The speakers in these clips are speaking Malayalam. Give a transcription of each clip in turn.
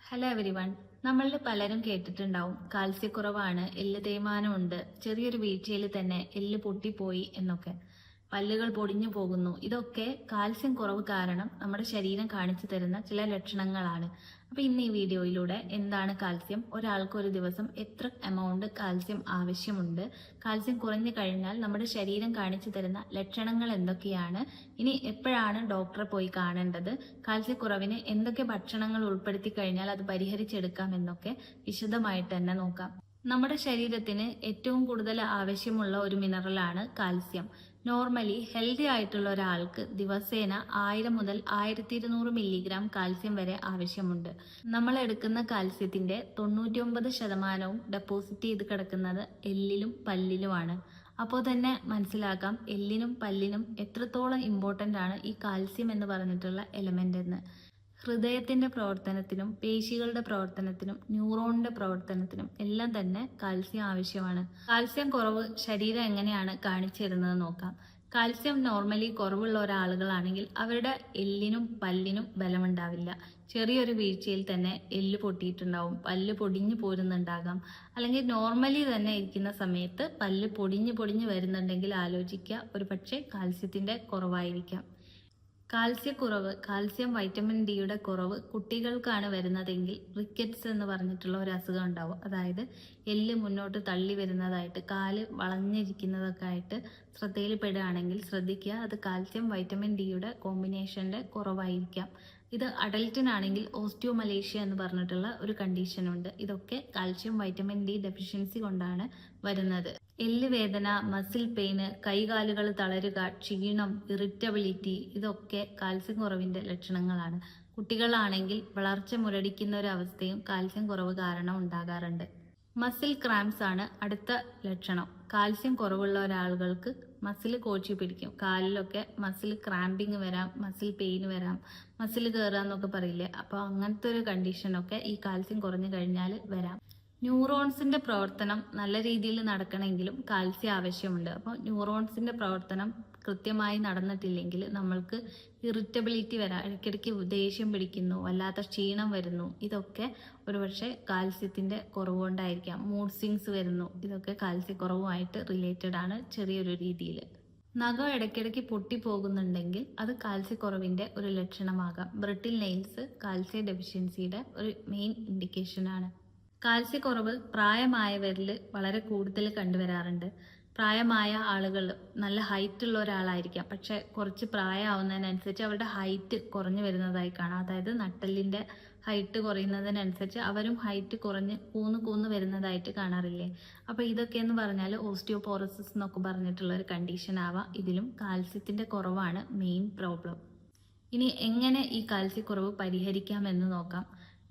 Hello every one. നമ്മളിൽ പലരും കേട്ടിട്ടുണ്ടാവും കാൽസ്യക്കുറവാണ്, എല്ല് തേയ്മാനമുണ്ട്, ചെറിയൊരു വീഴ്ചയിൽ തന്നെ എല്ല് പൊട്ടിപ്പോയി എന്നൊക്കെ, പല്ലുകൾ പൊടിഞ്ഞു പോകുന്നു. ഇതൊക്കെ കാൽസ്യം കുറവ് കാരണം നമ്മുടെ ശരീരം കാണിച്ചു തരുന്ന ചില ലക്ഷണങ്ങളാണ്. അപ്പോൾ ഇന്ന് ഈ വീഡിയോയിലൂടെ എന്താണ് കാൽസ്യം, ഒരാൾക്ക് ഒരു ദിവസം എത്ര എമൗണ്ട് കാൽസ്യം ആവശ്യമുണ്ട്, കാൽസ്യം കുറഞ്ഞു കഴിഞ്ഞാൽ നമ്മുടെ ശരീരം കാണിച്ചു തരുന്ന ലക്ഷണങ്ങൾ എന്തൊക്കെയാണ്, ഇനി എപ്പോഴാണ് ഡോക്ടറെ പോയി കാണേണ്ടത്, കാൽസ്യക്കുറവിന് എന്തൊക്കെ ഭക്ഷണങ്ങൾ ഉൾപ്പെടുത്തി കഴിഞ്ഞാൽ അത് പരിഹരിച്ചെടുക്കാം എന്നൊക്കെ വിശദമായിട്ട് തന്നെ നോക്കാം. നമ്മുടെ ശരീരത്തിന് ഏറ്റവും കൂടുതൽ ആവശ്യമുള്ള ഒരു മിനറലാണ് കാൽസ്യം. നോർമലി ഹെൽത്തി ആയിട്ടുള്ള ഒരാൾക്ക് ദിവസേന 1000 മുതൽ 1200 മില്ലിഗ്രാം കാൽസ്യം വരെ ആവശ്യമുണ്ട്. നമ്മൾ എടുക്കുന്ന കാൽസ്യത്തിന്റെ 99% ഡെപ്പോസിറ്റ് ചെയ്ത് കിടക്കുന്നത് എല്ലിലും പല്ലിലുമാണ്. അപ്പോൾ തന്നെ മനസ്സിലാക്കാം എല്ലിനും പല്ലിനും എത്രത്തോളം ഇമ്പോർട്ടൻ്റ് ആണ് ഈ കാൽസ്യം എന്ന് പറഞ്ഞിട്ടുള്ള എലമെന്റ് എന്ന്. ഹൃദയത്തിന്റെ പ്രവർത്തനത്തിനും പേശികളുടെ പ്രവർത്തനത്തിനും ന്യൂറോണിന്റെ പ്രവർത്തനത്തിനും എല്ലാം തന്നെ കാൽസ്യം ആവശ്യമാണ്. കാൽസ്യം കുറവ് ശരീരം എങ്ങനെയാണ് കാണിച്ചു തരുന്നത് നോക്കാം. കാൽസ്യം നോർമലി കുറവുള്ള ഒരാളുകളാണെങ്കിൽ അവരുടെ എല്ലിനും പല്ലിനും ബലമുണ്ടാവില്ല. ചെറിയൊരു വീഴ്ചയിൽ തന്നെ എല്ല് പൊട്ടിയിട്ടുണ്ടാവും, പല്ല് പൊടിഞ്ഞു പോരുന്നുണ്ടാകാം, അല്ലെങ്കിൽ നോർമലി തന്നെ ഇരിക്കുന്ന സമയത്ത് പല്ല് പൊടിഞ്ഞു വരുന്നുണ്ടെങ്കിൽ ആലോചിക്കുക, ഒരു പക്ഷേ കാൽസ്യത്തിന്റെ കുറവായിരിക്കാം. കാൽസ്യക്കുറവ്, കാൽസ്യം വൈറ്റമിൻ ഡിയുടെ കുറവ് കുട്ടികൾക്കാണ് വരുന്നതെങ്കിൽ റിക്കറ്റ്സ് എന്ന് പറഞ്ഞിട്ടുള്ള ഒരു അസുഖം ഉണ്ടാവും. അതായത് എല്ല് മുന്നോട്ട് തള്ളി വരുന്നതായിട്ട്, കാല് വളഞ്ഞിരിക്കുന്നതൊക്കെ ആയിട്ട് ശ്രദ്ധയിൽപ്പെടുകയാണെങ്കിൽ ശ്രദ്ധിക്കുക, അത് കാൽസ്യം വൈറ്റമിൻ ഡിയുടെ കോമ്പിനേഷന്റെ കുറവായിരിക്കാം. ഇത് അഡൽട്ടിനാണെങ്കിൽ ഓസ്റ്റിയോമലേഷ്യ എന്ന് പറഞ്ഞിട്ടുള്ള ഒരു കണ്ടീഷൻ ഉണ്ട്. ഇതൊക്കെ കാൽസ്യം വൈറ്റമിൻ ഡി ഡെഫിഷ്യൻസി കൊണ്ടാണ് വരുന്നത്. എല്ല് വേദന, മസിൽ പെയിന്, കൈകാലുകൾ തളരുക, ക്ഷീണം, ഇറിറ്റബിലിറ്റി, ഇതൊക്കെ കാൽസ്യം കുറവിന്റെ ലക്ഷണങ്ങളാണ്. കുട്ടികളാണെങ്കിൽ വളർച്ച മുരടിക്കുന്ന ഒരു അവസ്ഥയും കാൽസ്യം കുറവ് കാരണം ഉണ്ടാകാറുണ്ട്. മസിൽ ക്രാംസ് ആണ് അടുത്ത ലക്ഷണം. കാൽസ്യം കുറവുള്ള ഒരാളുകൾക്ക് മസിൽ കോച്ചി പിടിക്കും, കാലിലൊക്കെ മസിൽ ക്രാമ്പിങ് വരാം, മസിൽ പെയിൻ വരാം, മസിൽ കയറുക എന്നൊക്കെ പറയില്ലേ, അപ്പോൾ അങ്ങനത്തെ ഒരു കണ്ടീഷനൊക്കെ ഈ കാൽസ്യം കുറഞ്ഞു കഴിഞ്ഞാൽ വരാം. ന്യൂറോൺസിന്റെ പ്രവർത്തനം നല്ല രീതിയിൽ നടക്കണമെങ്കിലും കാൽസ്യം ആവശ്യമുണ്ട്. അപ്പോൾ ന്യൂറോൺസിന്റെ പ്രവർത്തനം കൃത്യമായി നടന്നിട്ടില്ലെങ്കിൽ നമ്മൾക്ക് ഇറിറ്റബിലിറ്റി വരാം, ഇടയ്ക്കിടയ്ക്ക് ദേഷ്യം പിടിക്കുന്നു, വല്ലാത്ത ക്ഷീണം വരുന്നു, ഇതൊക്കെ ഒരുപക്ഷെ കാൽസ്യത്തിന്റെ കുറവുകൊണ്ടായിരിക്കാം. മൂഡ് സ്വിങ്സ് വരുന്നു, ഇതൊക്കെ കാൽസ്യക്കുറവുമായിട്ട് റിലേറ്റഡ് ആണ് ചെറിയൊരു രീതിയിൽ. നഖം ഇടയ്ക്കിടയ്ക്ക് പൊട്ടിപ്പോകുന്നുണ്ടെങ്കിൽ അത് കാൽസ്യക്കുറവിന്റെ ഒരു ലക്ഷണമാകാം. ബ്രിട്ടിൽ നെയിൽസ് കാൽസ്യ ഡെഫിഷ്യൻസിയുടെ ഒരു മെയിൻ ഇൻഡിക്കേഷനാണ്. കാൽസ്യക്കുറവ് പ്രായമായവരിൽ വളരെ കൂടുതൽ കണ്ടുവരാറുണ്ട്. പ്രായമായ ആളുകൾ നല്ല ഹൈറ്റ് ഉള്ള ഒരാളായിരിക്കാം, പക്ഷെ കുറച്ച് പ്രായമാവുന്നതിനനുസരിച്ച് അവരുടെ ഹൈറ്റ് കുറഞ്ഞു വരുന്നതായി കാണാം. അതായത് നട്ടെല്ലിന്റെ ഹൈറ്റ് കുറയുന്നതിനനുസരിച്ച് അവരും ഹൈറ്റ് കുറഞ്ഞ് കൂന്ന് വരുന്നതായിട്ട് കാണാറില്ലേ. അപ്പോൾ ഇതൊക്കെ എന്ന് പറഞ്ഞാൽ ഓസ്റ്റിയോപോറോസിസ് എന്നൊക്കെ പറഞ്ഞിട്ടുള്ള ഒരു കണ്ടീഷൻ ആവാം. ഇതിലും കാൽസ്യത്തിന്റെ കുറവാണ് മെയിൻ പ്രോബ്ലം. ഇനി എങ്ങനെ ഈ കാൽസ്യക്കുറവ് പരിഹരിക്കാമെന്ന് നോക്കാം.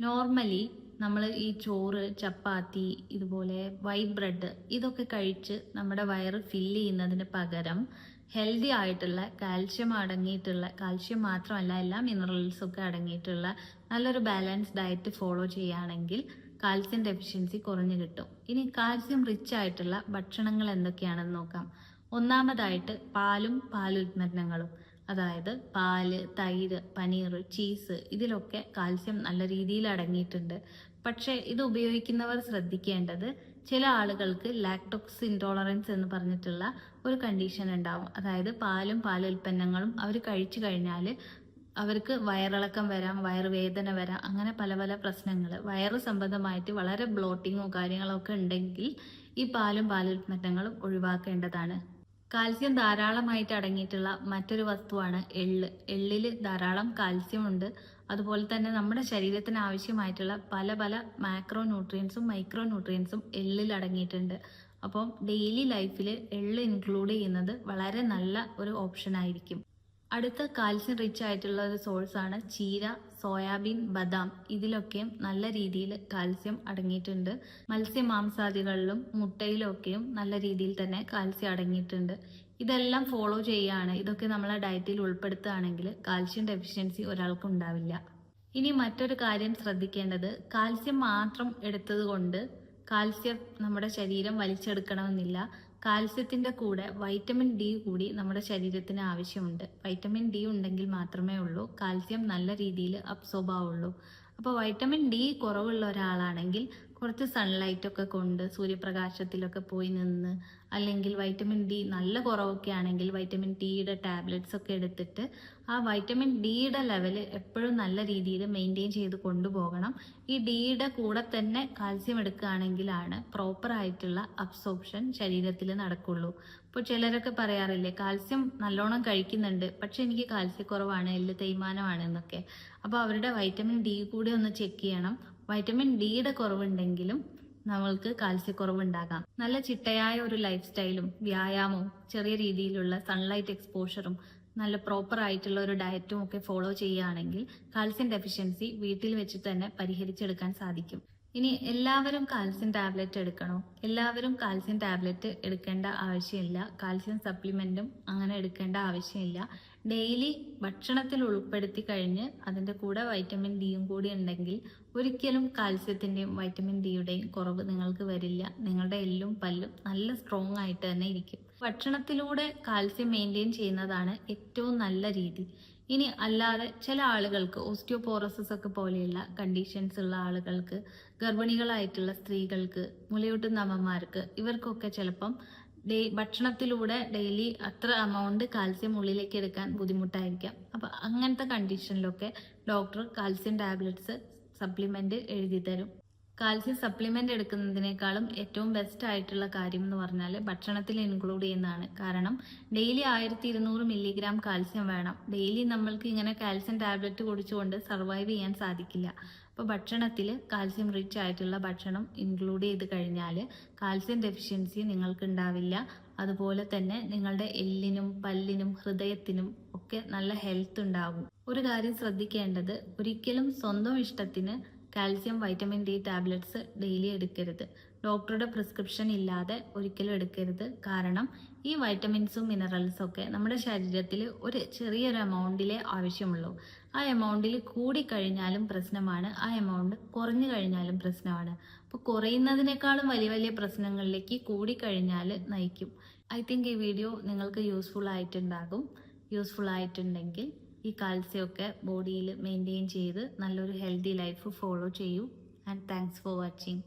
നോർമലി നമ്മൾ ഈ ചോറ്, ചപ്പാത്തി, ഇതുപോലെ വൈറ്റ് ബ്രെഡ്, ഇതൊക്കെ കഴിച്ച് നമ്മുടെ വയറ് ഫില്ല് ചെയ്യുന്നതിന് പകരം ഹെൽത്തി ആയിട്ടുള്ള കാൽസ്യം അടങ്ങിയിട്ടുള്ള, കാൽസ്യം മാത്രമല്ല എല്ലാ മിനറൽസും ഒക്കെ അടങ്ങിയിട്ടുള്ള നല്ലൊരു ബാലൻസ് ഡയറ്റ് ഫോളോ ചെയ്യുകയാണെങ്കിൽ കാൽസ്യം ഡെഫിഷ്യൻസി കുറഞ്ഞു കിട്ടും. ഇനി കാൽസ്യം റിച്ച് ആയിട്ടുള്ള ഭക്ഷണങ്ങൾ എന്തൊക്കെയാണെന്ന് നോക്കാം. ഒന്നാമതായിട്ട് പാലും പാലുൽപ്പന്നങ്ങളും, അതായത് പാല്, തൈര്, പനീർ, ചീസ്, ഇതിലൊക്കെ കാൽസ്യം നല്ല രീതിയിൽ അടങ്ങിയിട്ടുണ്ട്. പക്ഷേ ഇത് ഉപയോഗിക്കുന്നവർ ശ്രദ്ധിക്കേണ്ടത്, ചില ആളുകൾക്ക് ലാക്ടോസ് ഇൻടോളറൻസ് എന്ന് പറഞ്ഞിട്ടുള്ള ഒരു കണ്ടീഷൻ ഉണ്ടാവും. അതായത് പാലും പാലുൽപ്പന്നങ്ങളും അവർ കഴിച്ചു കഴിഞ്ഞാൽ അവർക്ക് വയറിളക്കം വരാം, വയറുവേദന വരാം, അങ്ങനെ പല പല പ്രശ്നങ്ങൾ, വയറ് സംബന്ധമായിട്ട് വളരെ ബ്ലോട്ടിങ്ങോ കാര്യങ്ങളൊക്കെ ഉണ്ടെങ്കിൽ ഈ പാലും പാലുൽപ്പന്നങ്ങളും ഒഴിവാക്കേണ്ടതാണ്. കാൽസ്യം ധാരാളമായിട്ട് അടങ്ങിയിട്ടുള്ള മറ്റൊരു വസ്തുവാണ് എള്ള്. എള്ളിൽ ധാരാളം കാൽസ്യം ഉണ്ട്. അതുപോലെ തന്നെ നമ്മുടെ ശരീരത്തിന് ആവശ്യമായിട്ടുള്ള പല പല മാക്രോ ന്യൂട്രിയൻസും മൈക്രോ ന്യൂട്രിയൻസും എള്ളിൽ അടങ്ങിയിട്ടുണ്ട്. അപ്പം ഡെയിലി ലൈഫിൽ എള്ള് ഇൻക്ലൂഡ് ചെയ്യുന്നത് വളരെ നല്ല ഒരു ഓപ്ഷൻ ആയിരിക്കും. അടുത്ത കാൽസ്യം റിച്ച് ആയിട്ടുള്ള ഒരു സോഴ്സ് ആണ് ചീര, സോയാബീൻ, ബദാം, ഇതിലൊക്കെയും നല്ല രീതിയിൽ കാൽസ്യം അടങ്ങിയിട്ടുണ്ട്. മത്സ്യമാംസാദികളിലും മുട്ടയിലും ഒക്കെയും നല്ല രീതിയിൽ തന്നെ കാൽസ്യം അടങ്ങിയിട്ടുണ്ട്. ഇതെല്ലാം ഫോളോ ചെയ്യുകയാണ്, ഇതൊക്കെ നമ്മളെ ഡയറ്റിൽ ഉൾപ്പെടുത്തുകയാണെങ്കിൽ കാൽസ്യം ഡെഫിഷ്യൻസി ഒരാൾക്ക് ഉണ്ടാവില്ല. ഇനി മറ്റൊരു കാര്യം ശ്രദ്ധിക്കേണ്ടത്, കാൽസ്യം മാത്രം എടുത്തത് കൊണ്ട് കാൽസ്യം നമ്മുടെ ശരീരം വലിച്ചെടുക്കണമെന്നില്ല. കാൽസ്യത്തിന്റെ കൂടെ വൈറ്റമിൻ ഡി കൂടി നമ്മുടെ ശരീരത്തിന് ആവശ്യമുണ്ട്. വൈറ്റമിൻ ഡി ഉണ്ടെങ്കിൽ മാത്രമേ ഉള്ളൂ കാൽസ്യം നല്ല രീതിയിൽ അബ്സോർബ് ആവുള്ളൂ. അപ്പോൾ വൈറ്റമിൻ ഡി കുറവുള്ള ഒരാളാണെങ്കിൽ കുറച്ച് സൺലൈറ്റ് ഒക്കെ കൊണ്ട് സൂര്യപ്രകാശത്തിലൊക്കെ പോയി നിന്ന്, അല്ലെങ്കിൽ വൈറ്റമിൻ ഡി നല്ല കുറവൊക്കെ ആണെങ്കിൽ വൈറ്റമിൻ ഡിയുടെ ടാബ്ലറ്റ്സ് ഒക്കെ എടുത്തിട്ട് ആ വൈറ്റമിൻ ഡിയുടെ ലെവൽ എപ്പോഴും നല്ല രീതിയിൽ മെയിൻറ്റെയിൻ ചെയ്ത് കൊണ്ടുപോകണം. ഈ ഡിയുടെ കൂടെ തന്നെ കാൽസ്യം എടുക്കുകയാണെങ്കിലാണ് പ്രോപ്പർ ആയിട്ടുള്ള അബ്സോർപ്ഷൻ ശരീരത്തിൽ നടക്കുള്ളൂ. ഇപ്പോൾ ചിലരൊക്കെ പറയാറില്ലേ, കാൽസ്യം നല്ലോണം കഴിക്കുന്നുണ്ട് പക്ഷെ എനിക്ക് കാൽസ്യക്കുറവാണ്, എല്ല് തേയ്മാനമാണ് എന്നൊക്കെ. അപ്പോൾ അവരുടെ വൈറ്റമിൻ ഡി കൂടി ഒന്ന് ചെക്ക് ചെയ്യണം. വൈറ്റമിൻ ഡിയുടെ കുറവുണ്ടെങ്കിലും നമ്മൾക്ക് കാൽസ്യക്കുറവുണ്ടാകാം. നല്ല ചിട്ടയായ ഒരു ലൈഫ് സ്റ്റൈലും വ്യായാമവും ചെറിയ രീതിയിലുള്ള സൺലൈറ്റ് എക്സ്പോഷറും നല്ല പ്രോപ്പർ ആയിട്ടുള്ള ഒരു ഡയറ്റും ഒക്കെ ഫോളോ ചെയ്യുകയാണെങ്കിൽ കാൽസ്യം ഡെഫിഷ്യൻസി വീട്ടിൽ വെച്ച് തന്നെ പരിഹരിച്ചെടുക്കാൻ സാധിക്കും. ഇനി എല്ലാവരും കാൽസ്യം ടാബ്ലറ്റ് എടുക്കണോ? എല്ലാവരും കാൽസ്യം ടാബ്ലറ്റ് എടുക്കേണ്ട ആവശ്യമില്ല. കാൽസ്യം സപ്ലിമെന്റും അങ്ങനെ എടുക്കേണ്ട ആവശ്യമില്ല. ഡെയിലി ഭക്ഷണത്തിൽ ഉൾപ്പെടുത്തി കഴിഞ്ഞ് അതിൻ്റെ കൂടെ വൈറ്റമിൻ ഡിയും കൂടി ഉണ്ടെങ്കിൽ ഒരിക്കലും കാൽസ്യത്തിൻ്റെയും വൈറ്റമിൻ ഡിയുടെയും കുറവ് നിങ്ങൾക്ക് വരില്ല. നിങ്ങളുടെ എല്ലും പല്ലും നല്ല സ്ട്രോങ് ആയിട്ട് തന്നെ ഇരിക്കും. ഭക്ഷണത്തിലൂടെ കാൽസ്യം മെയിൻറ്റെയിൻ ചെയ്യുന്നതാണ് ഏറ്റവും നല്ല രീതി. ഇനി അല്ലാതെ ചില ആളുകൾക്ക് ഓസ്റ്റിയോപോറോസിസ് ഒക്കെ പോലെയുള്ള കണ്ടീഷൻസ് ഉള്ള ആളുകൾക്ക്, ഗർഭിണികളായിട്ടുള്ള സ്ത്രീകൾക്ക്, മുലയൂട്ടുന്ന അമ്മമാർക്ക്, ഇവർക്കൊക്കെ ചിലപ്പം ഭക്ഷണത്തിലൂടെ ഡെയിലി അത്ര എമൗണ്ട് കാൽസ്യം ഉള്ളിലേക്ക് എടുക്കാൻ ബുദ്ധിമുട്ടായിരിക്കാം. അപ്പം അങ്ങനത്തെ കണ്ടീഷനിലൊക്കെ ഡോക്ടർ കാൽസ്യം ടാബ്ലറ്റ്സ് സപ്ലിമെന്റ് എഴുതി തരും. കാൽസ്യം സപ്ലിമെന്റ് എടുക്കുന്നതിനേക്കാളും ഏറ്റവും ബെസ്റ്റ് ആയിട്ടുള്ള കാര്യം എന്ന് പറഞ്ഞാൽ ഭക്ഷണത്തിൽ ഇൻക്ലൂഡ് ചെയ്യുന്നതാണ്. കാരണം ഡെയിലി 1200 മില്ലിഗ്രാം കാൽസ്യം വേണം. ഡെയിലി നമ്മൾക്ക് ഇങ്ങനെ കാൽസ്യം ടാബ്ലറ്റ് കുടിച്ചുകൊണ്ട് സർവൈവ് ചെയ്യാൻ സാധിക്കില്ല. അപ്പോൾ ഭക്ഷണത്തിൽ കാൽസ്യം റിച്ച് ആയിട്ടുള്ള ഭക്ഷണം ഇൻക്ലൂഡ് ചെയ്ത് കഴിഞ്ഞാൽ കാൽസ്യം ഡെഫിഷ്യൻസി നിങ്ങൾക്ക് ഉണ്ടാവില്ല. അതുപോലെ തന്നെ നിങ്ങളുടെ എല്ലിനും പല്ലിനും ഹൃദയത്തിനും ഒക്കെ നല്ല ഹെൽത്ത് ഉണ്ടാകും. ഒരു കാര്യം ശ്രദ്ധിക്കേണ്ടത്, ഒരിക്കലും സ്വന്തം ഇഷ്ടത്തിന് calcium vitamin D tablets daily എടുക്കരുത്. ഡോക്ടറുടെ പ്രിസ്ക്രിപ്ഷൻ ഇല്ലാതെ ഒരിക്കലും എടുക്കരുത്. കാരണം ഈ വൈറ്റമിൻസും മിനറൽസും ഒക്കെ നമ്മുടെ ശരീരത്തിൽ ഒരു ചെറിയൊരു എമൗണ്ടിലേ ആവശ്യമുള്ളൂ. ആ എമൗണ്ടിൽ കൂടിക്കഴിഞ്ഞാലും പ്രശ്നമാണ്, ആ എമൗണ്ട് കുറഞ്ഞു കഴിഞ്ഞാലും പ്രശ്നമാണ്. അപ്പോൾ കുറയുന്നതിനേക്കാളും വലിയ വലിയ പ്രശ്നങ്ങളിലേക്ക് കൂടിക്കഴിഞ്ഞാൽ നയിക്കും. ഐ തിങ്ക് ഈ വീഡിയോ നിങ്ങൾക്ക് യൂസ്ഫുൾ ആയിട്ടുണ്ടാകും. യൂസ്ഫുൾ ആയിട്ടുണ്ടെങ്കിൽ ഈ കാൽസ്യമൊക്കെ ബോഡിയിൽ മെയിൻറ്റെയിൻ ചെയ്ത് നല്ലൊരു ഹെൽത്തി ലൈഫ് ഫോളോ ചെയ്യൂ. And thanks for watching.